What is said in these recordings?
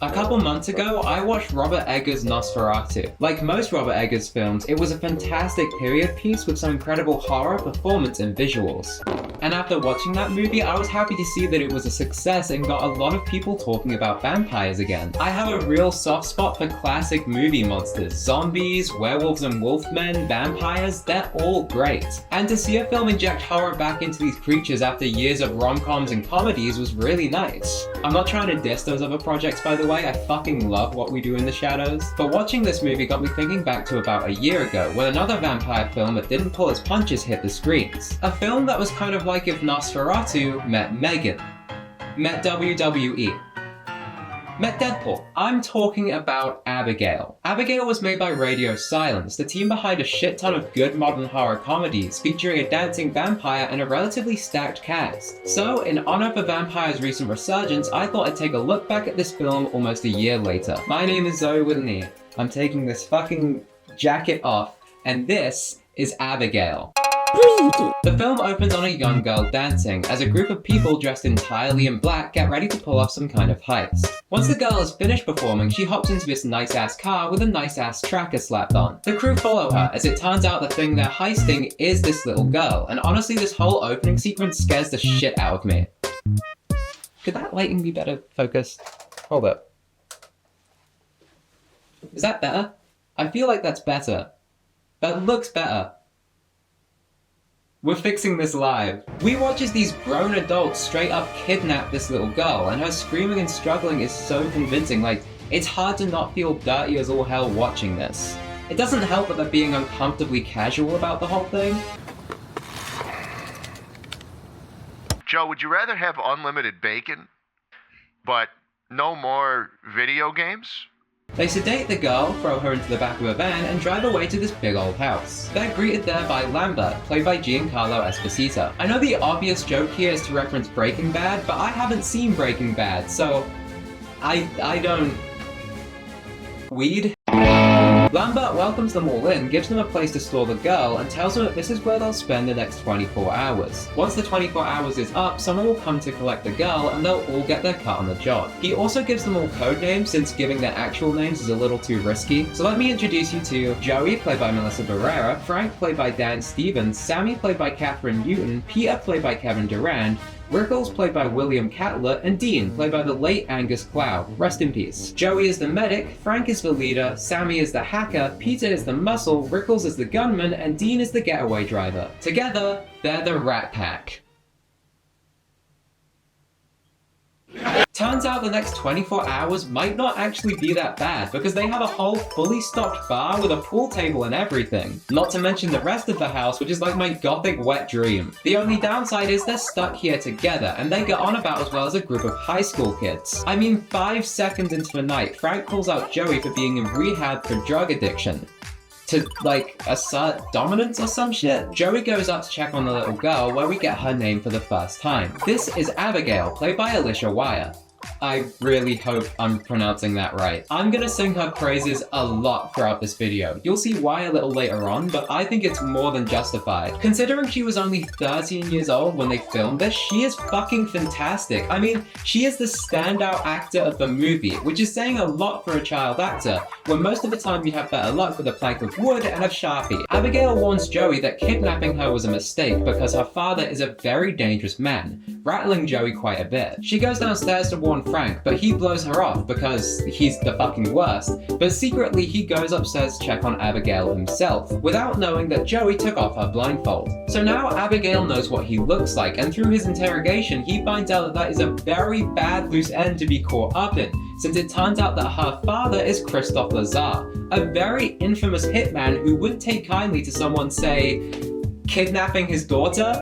A couple months ago, I watched Robert Eggers' Nosferatu. Like most Robert Eggers films, it was a fantastic period piece with some incredible horror, performance, and visuals. And after watching that movie, I was happy to see that it was a success and got a lot of people talking about vampires again. I have a real soft spot for classic movie monsters. Zombies, werewolves and wolfmen, vampires, they're all great. And to see a film inject horror back into these creatures after years of rom-coms and comedies was really nice. I'm not trying to diss those other projects, by the way. I fucking love What We Do in the Shadows. But watching this movie got me thinking back to about a year ago when another vampire film that didn't pull its punches hit the screens. A film that was kind of like if Nosferatu met Megan, met WWE, met Deadpool. I'm talking about Abigail. Abigail was made by Radio Silence, the team behind a shit ton of good modern horror comedies featuring a dancing vampire and a relatively stacked cast. So, in honor of a vampire's recent resurgence, I thought I'd take a look back at this film almost a year later. My name is Zoe with an E. I'm taking this fucking jacket off, and this is Abigail. The film opens on a young girl dancing, as a group of people dressed entirely in black get ready to pull off some kind of heist. Once the girl is finished performing, she hops into this nice-ass car with a nice-ass tracker slapped on. The crew follow her, as it turns out the thing they're heisting is this little girl, and honestly this whole opening sequence scares the shit out of me. Could that lighting be better focused? Hold up. Is that better? I feel like that's better. That looks better. We're fixing this live. We watch as these grown adults straight up kidnap this little girl, and her screaming and struggling is so convincing, like, it's hard to not feel dirty as all hell watching this. It doesn't help that they're being uncomfortably casual about the whole thing. Joe, would you rather have unlimited bacon, but no more video games? They sedate the girl, throw her into the back of a van, and drive away to this big old house. They're greeted there by Lambert, played by Giancarlo Esposito. I know the obvious joke here is to reference Breaking Bad, but I haven't seen Breaking Bad, so I don't... Weed? Lambert welcomes them all in, gives them a place to store the girl, and tells them that this is where they'll spend the next 24 hours. Once the 24 hours is up, someone will come to collect the girl, and they'll all get their cut on the job. He also gives them all code names, since giving their actual names is a little too risky. So let me introduce you to Joey, played by Melissa Barrera, Frank, played by Dan Stevens, Sammy, played by Catherine Newton, Peter, played by Kevin Durand, Rickles, played by William Catlett, and Dean, played by the late Angus Cloud. Rest in peace. Joey is the medic, Frank is the leader, Sammy is the hacker, Peter is the muscle, Rickles is the gunman, and Dean is the getaway driver. Together, they're the Rat Pack. Turns out the next 24 hours might not actually be that bad, because they have a whole fully stocked bar with a pool table and everything. Not to mention the rest of the house, which is like my gothic wet dream. The only downside is they're stuck here together, and they get on about as well as a group of high school kids. I mean, 5 seconds into the night, Frank calls out Joey for being in rehab for drug addiction. To, like, assert dominance or some shit? Joey goes up to check on the little girl, where we get her name for the first time. This is Abigail, played by Alicia Wire. I really hope I'm pronouncing that right. I'm gonna sing her praises a lot throughout this video. You'll see why a little later on, but I think it's more than justified. Considering she was only 13 years old when they filmed this, she is fucking fantastic. I mean, she is the standout actor of the movie, which is saying a lot for a child actor, when most of the time you have better luck with a plank of wood and a Sharpie. Abigail warns Joey that kidnapping her was a mistake because her father is a very dangerous man, rattling Joey quite a bit. She goes downstairs to warn Frank, but he blows her off because he's the fucking worst, but secretly he goes upstairs to check on Abigail himself, without knowing that Joey took off her blindfold. So now Abigail knows what he looks like, and through his interrogation he finds out that that is a very bad loose end to be caught up in, since it turns out that her father is Christophe Lazar, a very infamous hitman who wouldn't take kindly to someone, say, kidnapping his daughter.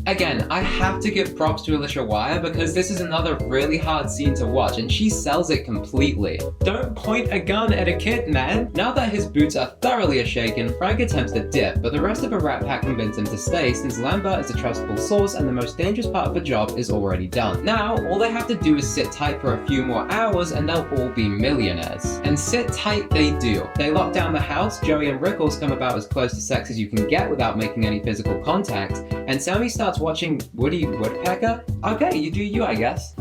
Again, I have to give props to Alicia Wire because this is another really hard scene to watch and she sells it completely. Don't point a gun at a kid, man! Now that his boots are thoroughly shaken, Frank attempts to dip, but the rest of the Rat Pack convince him to stay since Lambert is a trustable source and the most dangerous part of the job is already done. Now, all they have to do is sit tight for a few more hours and they'll all be millionaires. And sit tight they do. They lock down the house, Joey and Rickles come about as close to sex as you can get without making any physical contact, and Sammy starts starts watching Woody Woodpecker? Okay, you do you, I guess.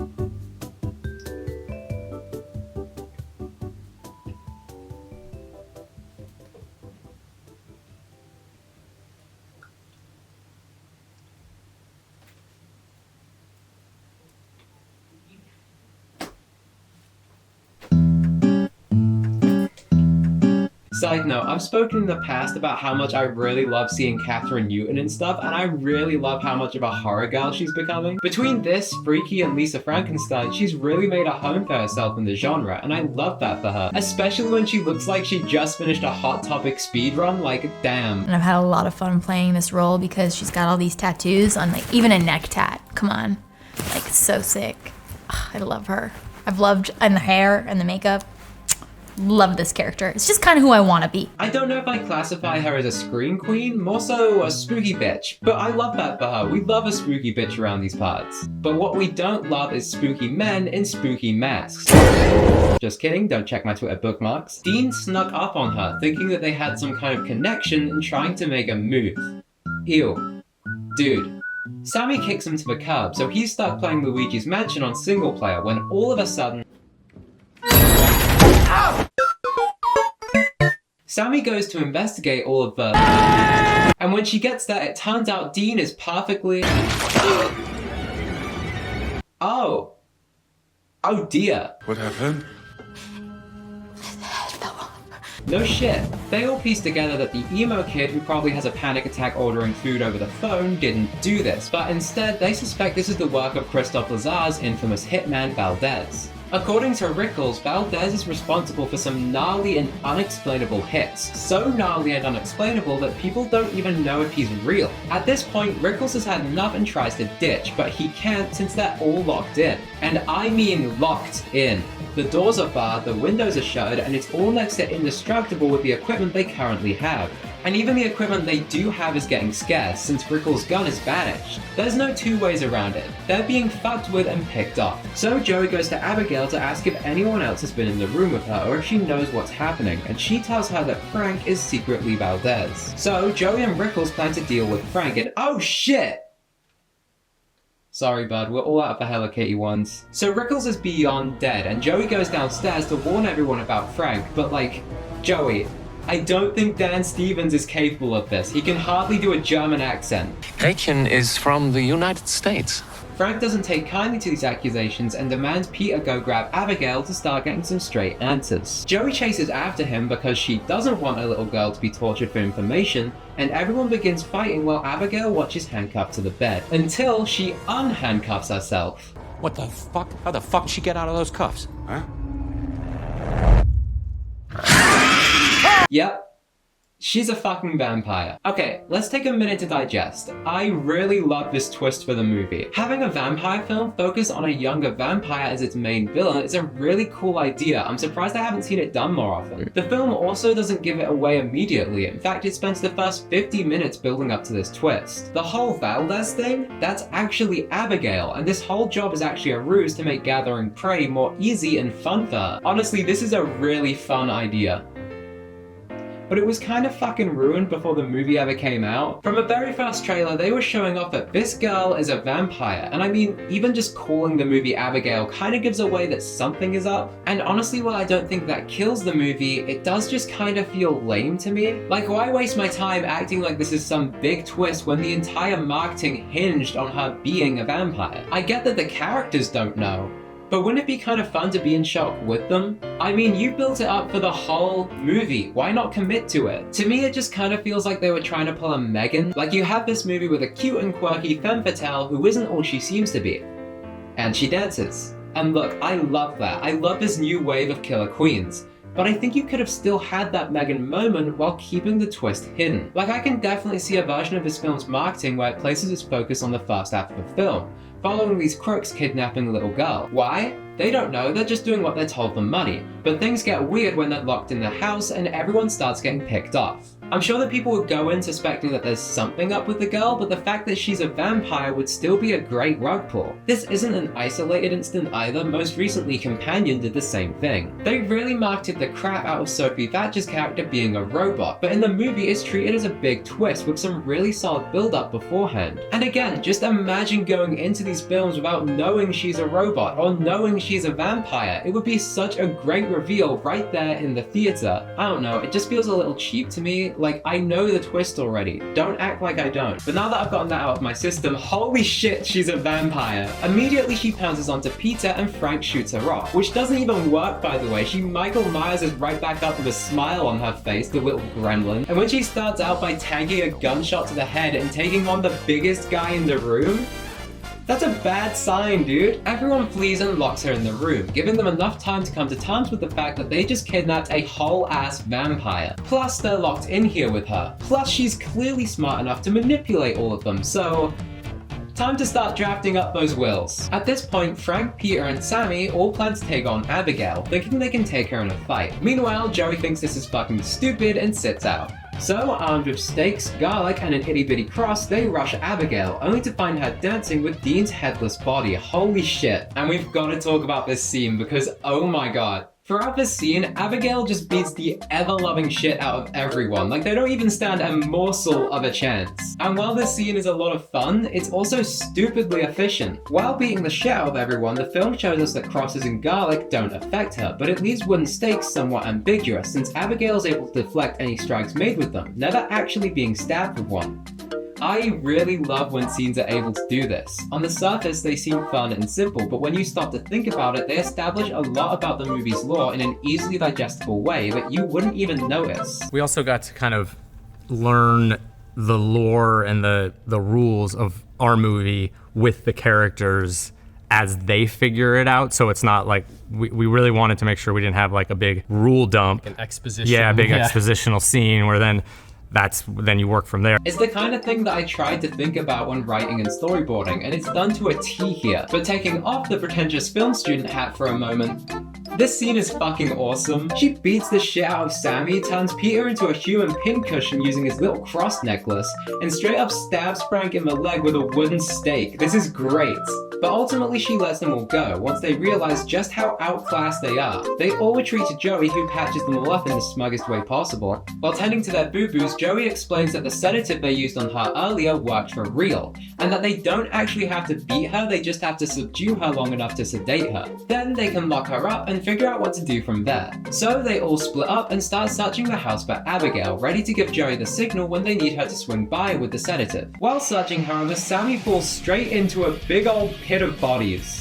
Side note, I've spoken in the past about how much I really love seeing Catherine Newton and stuff, and I really love how much of a horror girl she's becoming. Between this, Freaky, and Lisa Frankenstein, she's really made a home for herself in the genre, and I love that for her. Especially when she looks like she just finished a Hot Topic speedrun, like, damn. And I've had a lot of fun playing this role because she's got all these tattoos on, like, even a neck tat. Come on. Like, it's so sick. Ugh, I love her. I've loved, and the hair and the makeup. Love this character. It's just kind of who I want to be. I don't know if I classify her as a scream queen, more so a spooky bitch, but I love that for her. We love a spooky bitch around these parts. But what we don't love is spooky men in spooky masks. Just kidding, don't check my Twitter bookmarks. Dean snuck up on her, thinking that they had some kind of connection and trying to make a move. Ew. Dude. Sammy kicks him to the curb, so he's stuck playing Luigi's Mansion on single player when all of a sudden Sammy goes to investigate all of the... And when she gets there, it turns out Dean is perfectly... Oh. Oh dear. What happened? No shit. They all piece together that the emo kid who probably has a panic attack ordering food over the phone didn't do this, but instead they suspect this is the work of Christophe Lazar's infamous hitman Valdez. According to Rickles, Valdez is responsible for some gnarly and unexplainable hits. So gnarly and unexplainable that people don't even know if he's real. At this point, Rickles has had enough and tries to ditch, but he can't since they're all locked in. And I mean locked in. The doors are barred, the windows are shuttered, and it's all next to indestructible with the equipment they currently have. And even the equipment they do have is getting scarce, since Rickles' gun is vanished. There's no two ways around it. They're being fucked with and picked off. So Joey goes to Abigail to ask if anyone else has been in the room with her or if she knows what's happening, and she tells her that Frank is secretly Valdez. So Joey and Rickles plan to deal with Frank, and oh shit! Sorry, bud, we're all out of the Hello Kitty ones. So Rickles is beyond dead, and Joey goes downstairs to warn everyone about Frank, but like, Joey, I don't think Dan Stevens is capable of this. He can hardly do a German accent. Gretchen is from the United States. Frank doesn't take kindly to these accusations and demands Peter go grab Abigail to start getting some straight answers. Joey chases after him because she doesn't want a little girl to be tortured for information, and everyone begins fighting while Abigail watches handcuffed to the bed, until she unhandcuffs herself. What the fuck? How the fuck did she get out of those cuffs? Huh? Yep. She's a fucking vampire. Okay, let's take a minute to digest. I really love this twist for the movie. Having a vampire film focus on a younger vampire as its main villain is a really cool idea. I'm surprised I haven't seen it done more often. The film also doesn't give it away immediately. In fact, it spends the first 50 minutes building up to this twist. The whole Valdez thing, that's actually Abigail, and this whole job is actually a ruse to make gathering prey more easy and fun for her. Honestly, this is a really fun idea. But it was kind of fucking ruined before the movie ever came out. From the very first trailer, they were showing off that this girl is a vampire, and I mean, even just calling the movie Abigail kind of gives away that something is up. And honestly, while I don't think that kills the movie, it does just kind of feel lame to me. Like, why waste my time acting like this is some big twist when the entire marketing hinged on her being a vampire? I get that the characters don't know, but wouldn't it be kind of fun to be in shock with them? I mean, you built it up for the whole movie. Why not commit to it? To me, it just kind of feels like they were trying to pull a Megan. Like, you have this movie with a cute and quirky femme fatale who isn't all she seems to be. And she dances. And look, I love that. I love this new wave of killer queens. But I think you could have still had that Megan moment while keeping the twist hidden. Like, I can definitely see a version of this film's marketing where it places its focus on the first half of the film, following these crooks kidnapping a little girl. Why? They don't know, they're just doing what they're told for money. But things get weird when they're locked in the house and everyone starts getting picked off. I'm sure that people would go in suspecting that there's something up with the girl, but the fact that she's a vampire would still be a great rug pull. This isn't an isolated incident either. Most recently, Companion did the same thing. They really marketed the crap out of Sophie Thatcher's character being a robot, but in the movie it's treated as a big twist with some really solid build-up beforehand. And again, just imagine going into these films without knowing she's a robot or knowing she's a vampire. It would be such a great reveal right there in the theater. I don't know, it just feels a little cheap to me. Like, I know the twist already. Don't act like I don't. But now that I've gotten that out of my system, holy shit, she's a vampire. Immediately she pounces onto Peter and Frank shoots her off, which doesn't even work, by the way. She Michael Myers is right back up with a smile on her face, the little gremlin. And when she starts out by tagging a gunshot to the head and taking on the biggest guy in the room, that's a bad sign, dude. Everyone flees and locks her in the room, giving them enough time to come to terms with the fact that they just kidnapped a whole-ass vampire. Plus, they're locked in here with her. Plus, she's clearly smart enough to manipulate all of them, so time to start drafting up those wills. At this point, Frank, Peter, and Sammy all plan to take on Abigail, thinking they can take her in a fight. Meanwhile, Joey thinks this is fucking stupid and sits out. So, armed with stakes, garlic, and an itty-bitty cross, they rush Abigail, only to find her dancing with Dean's headless body. Holy shit. And we've got to talk about this scene because, oh my god. Throughout this scene, Abigail just beats the ever-loving shit out of everyone. Like, they don't even stand a morsel of a chance. And while this scene is a lot of fun, it's also stupidly efficient. While beating the shit out of everyone, the film shows us that crosses and garlic don't affect her, but it leaves wooden stakes somewhat ambiguous since Abigail is able to deflect any strikes made with them, never actually being stabbed with one. I really love when scenes are able to do this. On the surface, they seem fun and simple, but when you start to think about it, they establish a lot about the movie's lore in an easily digestible way that you wouldn't even notice. We also got to kind of learn the lore and the rules of our movie with the characters as they figure it out, so it's not like we really wanted to make sure we didn't have like a big rule dump. An exposition. Yeah, a big expositional scene where then you work from there. It's the kind of thing that I tried to think about when writing and storyboarding, and it's done to a T here. But taking off the pretentious film student hat for a moment, this scene is fucking awesome. She beats the shit out of Sammy, turns Peter into a human pincushion using his little cross necklace, and straight up stabs Frank in the leg with a wooden stake. This is great. But ultimately she lets them all go once they realize just how outclassed they are. They all retreat to Joey, who patches them all up in the smuggest way possible. While tending to their boo-boos, Joey explains that the sedative they used on her earlier worked for real, and that they don't actually have to beat her, they just have to subdue her long enough to sedate her. Then they can lock her up and figure out what to do from there. So they all split up and start searching the house for Abigail, ready to give Joey the signal when they need her to swing by with the sedative. While searching, however, Sammy falls straight into a big old pit of bodies.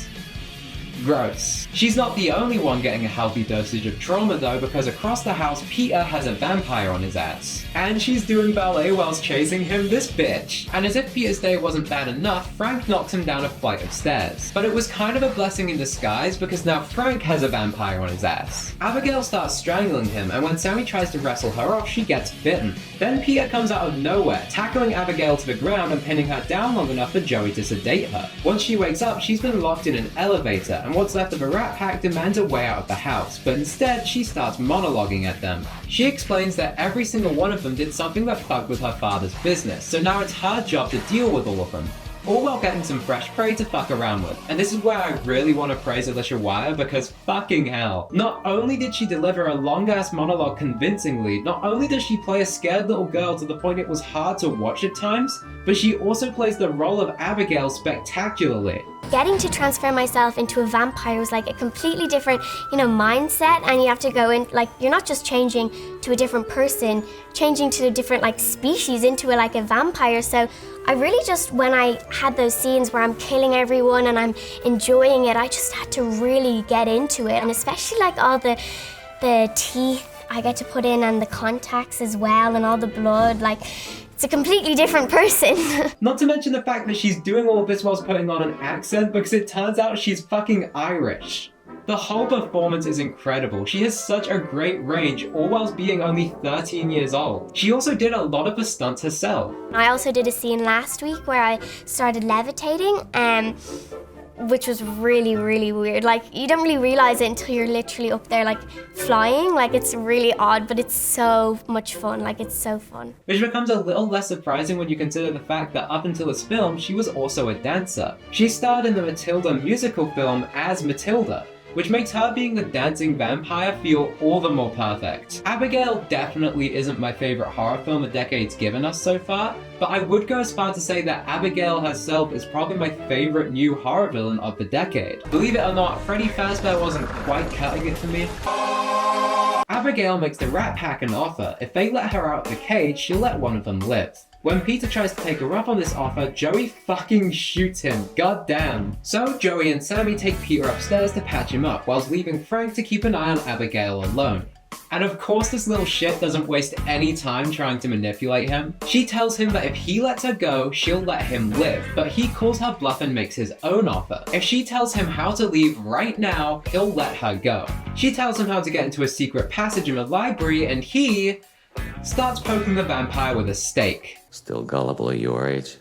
Gross. She's not the only one getting a healthy dosage of trauma though, because across the house, Peter has a vampire on his ass. And she's doing ballet whilst chasing him, this bitch. And as if Peter's day wasn't bad enough, Frank knocks him down a flight of stairs. But it was kind of a blessing in disguise because now Frank has a vampire on his ass. Abigail starts strangling him, and when Sammy tries to wrestle her off, she gets bitten. Then Peter comes out of nowhere, tackling Abigail to the ground and pinning her down long enough for Joey to sedate her. Once she wakes up, she's been locked in an elevator, and what's left of a rat pack demands a way out of the house, but instead she starts monologuing at them. She explains that every single one of them did something that fucked with her father's business, so now it's her job to deal with all of them. All while getting some fresh prey to fuck around with. And this is where I really want to praise Alicia Wire because fucking hell. Not only did she deliver a long-ass monologue convincingly, not only does she play a scared little girl to the point it was hard to watch at times, but she also plays the role of Abigail spectacularly. Getting to transfer myself into a vampire was like a completely different, mindset, and you have to go in, like, you're not just changing to a different person, changing to a different, species into a vampire. So I really just, when I had those scenes where I'm killing everyone and I'm enjoying it, I just had to really get into it. And especially all the teeth I get to put in and the contacts as well and all the blood, it's a completely different person. Not to mention the fact that she's doing all of this whilst putting on an accent because it turns out she's fucking Irish. The whole performance is incredible. She has such a great range, all whilst being only 13 years old. She also did a lot of the stunts herself. I also did a scene last week where I started levitating, which was really, really weird. Like, you don't really realize it until you're literally up there, like, flying. Like, it's really odd, but it's so much fun. Like, it's so fun. Which becomes a little less surprising when you consider the fact that up until this film, she was also a dancer. She starred in the Matilda musical film as Matilda, which makes her being the dancing vampire feel all the more perfect. Abigail definitely isn't my favorite horror film the decade's given us so far, but I would go as far to say that Abigail herself is probably my favorite new horror villain of the decade. Believe it or not, Freddy Fazbear wasn't quite cutting it for me. Abigail makes the Rat Pack an offer. If they let her out of the cage, she'll let one of them live. When Peter tries to take her up on this offer, Joey fucking shoots him. God damn. So Joey and Sammy take Peter upstairs to patch him up, whilst leaving Frank to keep an eye on Abigail alone. And of course this little shit doesn't waste any time trying to manipulate him. She tells him that if he lets her go, she'll let him live, but he calls her bluff and makes his own offer. If she tells him how to leave right now, he'll let her go. She tells him how to get into a secret passage in the library, and he starts poking the vampire with a stake. Still gullible at your age?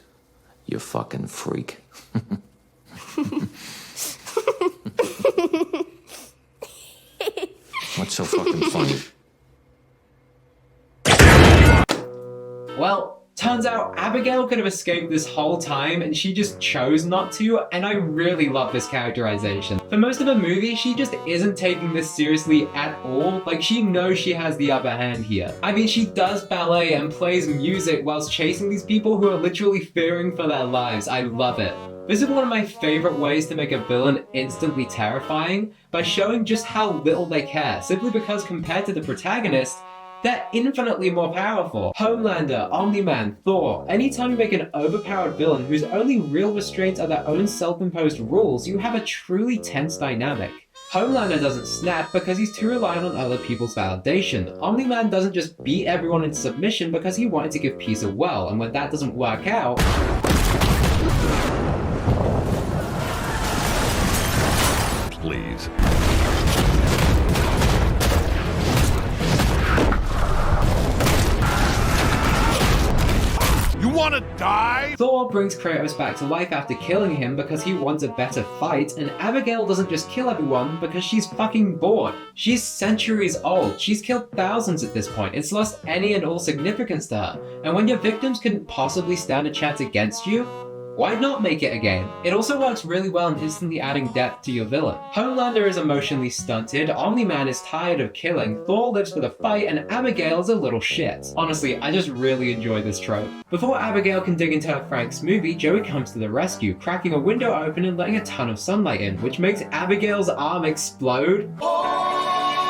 You fucking freak. What's so fucking funny? Well, turns out Abigail could have escaped this whole time and she just chose not to, and I really love this characterization. For most of the movie, she just isn't taking this seriously at all. Like, she knows she has the upper hand here. I mean, she does ballet and plays music whilst chasing these people who are literally fearing for their lives. I love it. This is one of my favorite ways to make a villain instantly terrifying, by showing just how little they care, simply because compared to the protagonist, they're infinitely more powerful. Homelander, Omni-Man, Thor. Anytime you make an overpowered villain whose only real restraints are their own self-imposed rules, you have a truly tense dynamic. Homelander doesn't snap because he's too reliant on other people's validation. Omni-Man doesn't just beat everyone into submission because he wanted to give peace a whirl, and when that doesn't work out... Please. You wanna die? Thor brings Kratos back to life after killing him because he wants a better fight, and Abigail doesn't just kill everyone because she's fucking bored. She's centuries old. She's killed thousands at this point. It's lost any and all significance to her. And when your victims couldn't possibly stand a chance against you, why not make it a game? It also works really well in instantly adding depth to your villain. Homelander is emotionally stunted, Omni-Man is tired of killing, Thor lives for the fight, and Abigail is a little shit. Honestly, I just really enjoy this trope. Before Abigail can dig into her Frank smoothie, Joey comes to the rescue, cracking a window open and letting a ton of sunlight in, which makes Abigail's arm explode.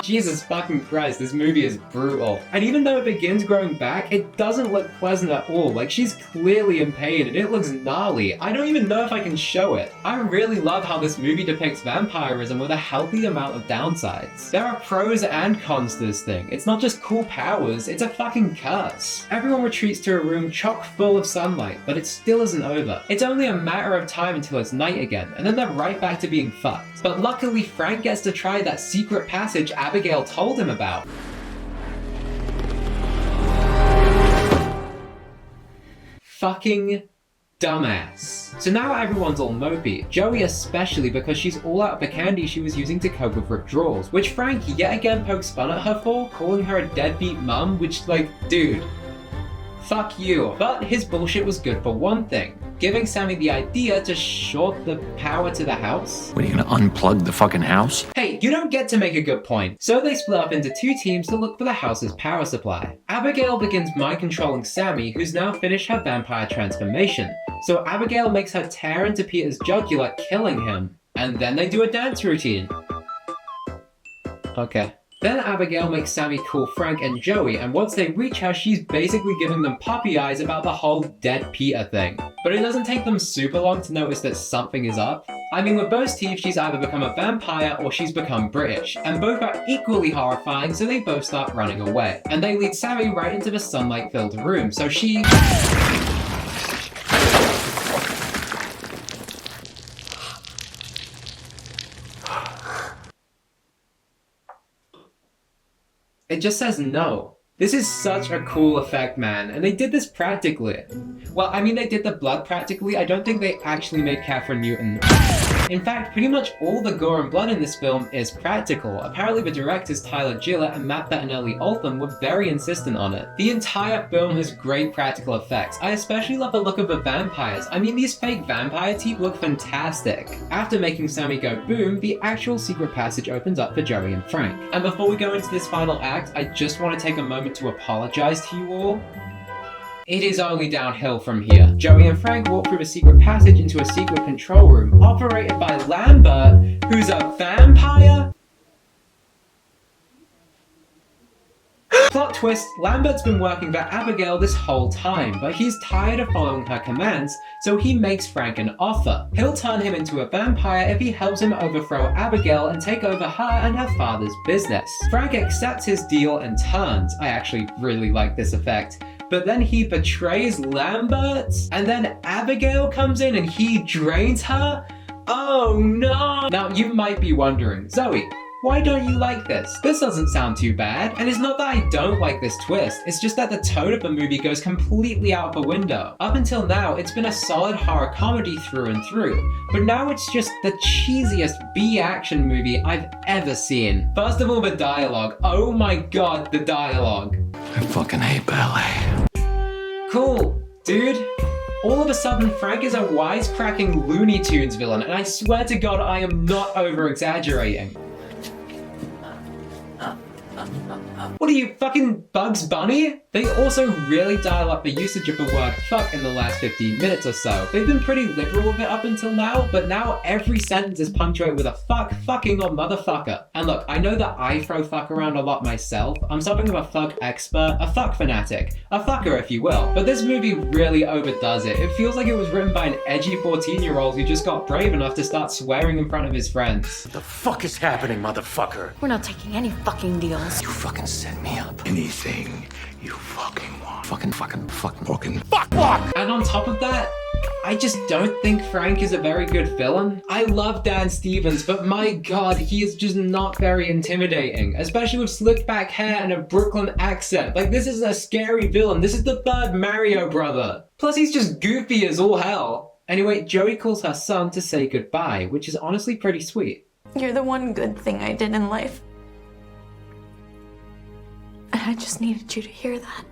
Jesus fucking Christ, this movie is brutal. And even though it begins growing back, it doesn't look pleasant at all. Like, she's clearly in pain and it looks gnarly. I don't even know if I can show it. I really love how this movie depicts vampirism with a healthy amount of downsides. There are pros and cons to this thing. It's not just cool powers, it's a fucking curse. Everyone retreats to a room chock full of sunlight, but it still isn't over. It's only a matter of time until it's night again, and then they're right back to being fucked. But luckily, Frank gets to try that secret passage Abigail told him about. Fucking dumbass. So now everyone's all mopey, Joey especially because she's all out of the candy she was using to cope with withdrawals, which Frank yet again pokes fun at her for, calling her a deadbeat mum, which, like, dude, fuck you. But his bullshit was good for one thing, giving Sammy the idea to short the power to the house. What, are you gonna unplug the fucking house? Hey, you don't get to make a good point. So they split up into two teams to look for the house's power supply. Abigail begins mind-controlling Sammy, who's now finished her vampire transformation. So Abigail makes her tear into Peter's jugular, killing him. And then they do a dance routine. Okay. Then Abigail makes Sammy call Frank and Joey, and once they reach her, she's basically giving them puppy eyes about the whole dead Peter thing. But it doesn't take them super long to notice that something is up. I mean, with both Steve, she's either become a vampire or she's become British, and both are equally horrifying, so they both start running away. And they lead Sammy right into the sunlight-filled room, so she... It just says no. This is such a cool effect, man, and they did this practically. Well, I mean, they did the blood practically. I don't think they actually made Catherine Newton. In fact, pretty much all the gore and blood in this film is practical. Apparently the directors Tyler Gillett and Matt Bettinelli Oldham were very insistent on it. The entire film has great practical effects. I especially love the look of the vampires. I mean, these fake vampire teeth look fantastic. After making Sammy go boom, the actual secret passage opens up for Joey and Frank. And before we go into this final act, I just want to take a moment to apologize to you all. It is only downhill from here. Joey and Frank walk through a secret passage into a secret control room operated by Lambert, who's a vampire? Plot twist, Lambert's been working for Abigail this whole time, but he's tired of following her commands, so he makes Frank an offer. He'll turn him into a vampire if he helps him overthrow Abigail and take over her and her father's business. Frank accepts his deal and turns. I actually really like this effect. But then he betrays Lambert, and then Abigail comes in and he drains her? Oh no! Now you might be wondering, Zoe, why don't you like this? This doesn't sound too bad. And it's not that I don't like this twist, it's just that the tone of the movie goes completely out the window. Up until now, it's been a solid horror comedy through and through, but now it's just the cheesiest B-action movie I've ever seen. First of all, the dialogue. Oh my god, the dialogue. I fucking hate ballet. Cool, dude. All of a sudden, Frank is a wisecracking Looney Tunes villain, and I swear to God, I am not over-exaggerating. What are you, fucking Bugs Bunny? They also really dial up the usage of the word fuck in the last 15 minutes or so. They've been pretty liberal with it up until now, but now every sentence is punctuated with a fuck, fucking, or motherfucker. And look, I know that I throw fuck around a lot myself. I'm something of a fuck expert, a fuck fanatic, a fucker if you will. But this movie really overdoes it. It feels like it was written by an edgy 14-year-old who just got brave enough to start swearing in front of his friends. The fuck is happening, motherfucker? We're not taking any fucking deals. You fucking set me up. Anything you fucking want. Fucking. Fuck! And on top of that, I just don't think Frank is a very good villain. I love Dan Stevens, but my god, he is just not very intimidating, especially with slicked back hair and a Brooklyn accent. Like, this is a scary villain. This is the third Mario brother. Plus, he's just goofy as all hell. Anyway, Joey calls her son to say goodbye, which is honestly pretty sweet. You're the one good thing I did in life. And I just needed you to hear that.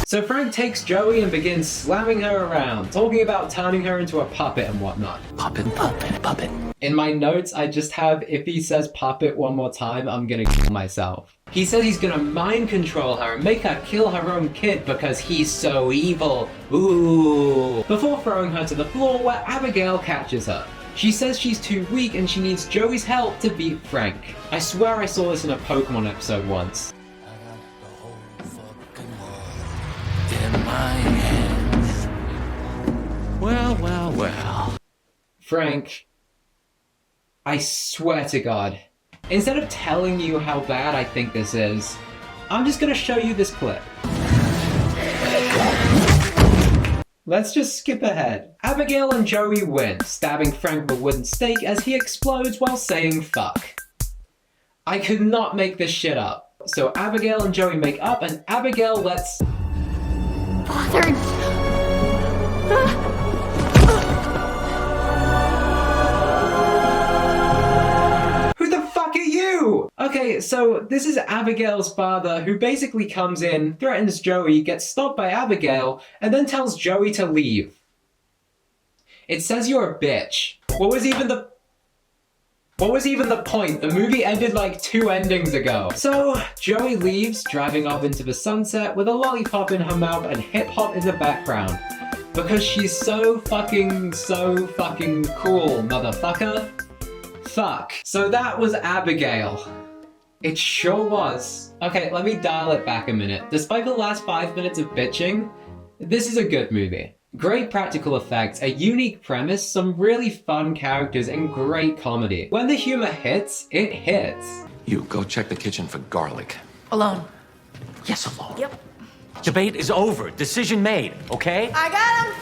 So Frank takes Joey and begins slamming her around, talking about turning her into a puppet and whatnot. Puppet. In my notes, I just have, if he says puppet one more time, I'm gonna kill myself. He says he's gonna mind control her and make her kill her own kid because he's so evil. Ooh. Before throwing her to the floor where Abigail catches her. She says she's too weak and she needs Joey's help to beat Frank. I swear I saw this in a Pokemon episode once. In my hands. Well. Frank, I swear to God, instead of telling you how bad I think this is, I'm just gonna show you this clip. Let's just skip ahead. Abigail and Joey win, stabbing Frank with a wooden stake as he explodes while saying fuck. I could not make this shit up. So Abigail and Joey make up and Abigail lets... Bothered. Who the fuck are you? Okay, so this is Abigail's father who basically comes in, threatens Joey, gets stopped by Abigail, and then tells Joey to leave. It says you're a bitch. What was even the point? The movie ended like 2 endings ago. So, Joey leaves, driving off into the sunset with a lollipop in her mouth and hip-hop in the background. Because she's so fucking cool, motherfucker. Fuck. So that was Abigail. It sure was. Okay, let me dial it back a minute. Despite the last 5 minutes of bitching, this is a good movie. Great practical effects, a unique premise, some really fun characters, and great comedy. When the humor hits, it hits. You go check the kitchen for garlic. Alone. Yes, alone. Yep. Debate is over. Decision made, okay? I got him.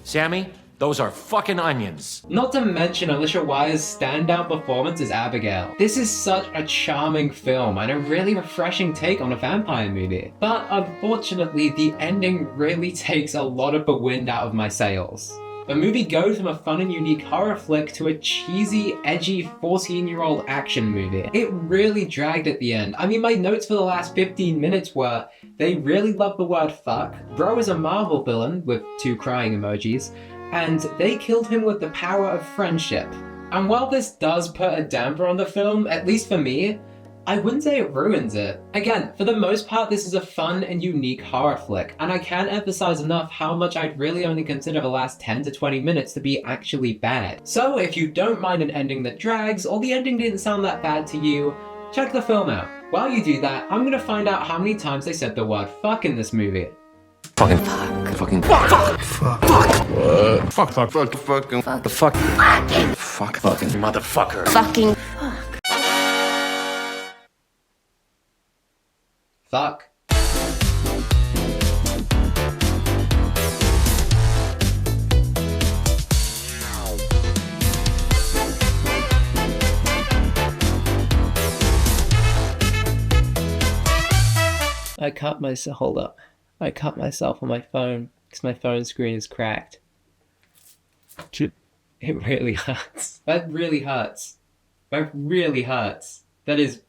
Sammy, Those are fucking onions. Not to mention Alicia Wire's standout performance as Abigail. This is such a charming film and a really refreshing take on a vampire movie. But unfortunately, the ending really takes a lot of the wind out of my sails. The movie goes from a fun and unique horror flick to a cheesy, edgy 14-year-old action movie. It really dragged at the end. I mean, my notes for the last 15 minutes were, they really love the word fuck, bro is a Marvel villain, with 2 crying emojis, and they killed him with the power of friendship. And while this does put a damper on the film, at least for me, I wouldn't say it ruins it. Again, for the most part, this is a fun and unique horror flick, and I can't emphasize enough how much I'd really only consider the last 10 to 20 minutes to be actually bad. So if you don't mind an ending that drags, or the ending didn't sound that bad to you, check the film out. While you do that, I'm gonna find out how many times they said the word fuck in this movie. Fucking fuck. Fucking fuck. Fuck. Fuck. What? Fuck. Fuck. Fuck. Fucking. Fuck. The fuck. Fucking. Fuck. Fucking. Motherfucker. Fucking Fuck. I cut myself, hold up. I cut myself on my phone because my phone screen is cracked. Shit. It really hurts. That really hurts. That really hurts. That is...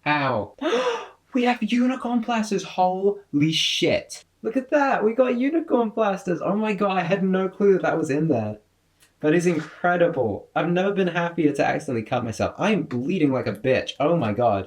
Ow. We have unicorn plasters, holy shit. Look at that, we got unicorn plasters. Oh my god, I had no clue that was in there. That is incredible. I've never been happier to accidentally cut myself. I am bleeding like a bitch, oh my god.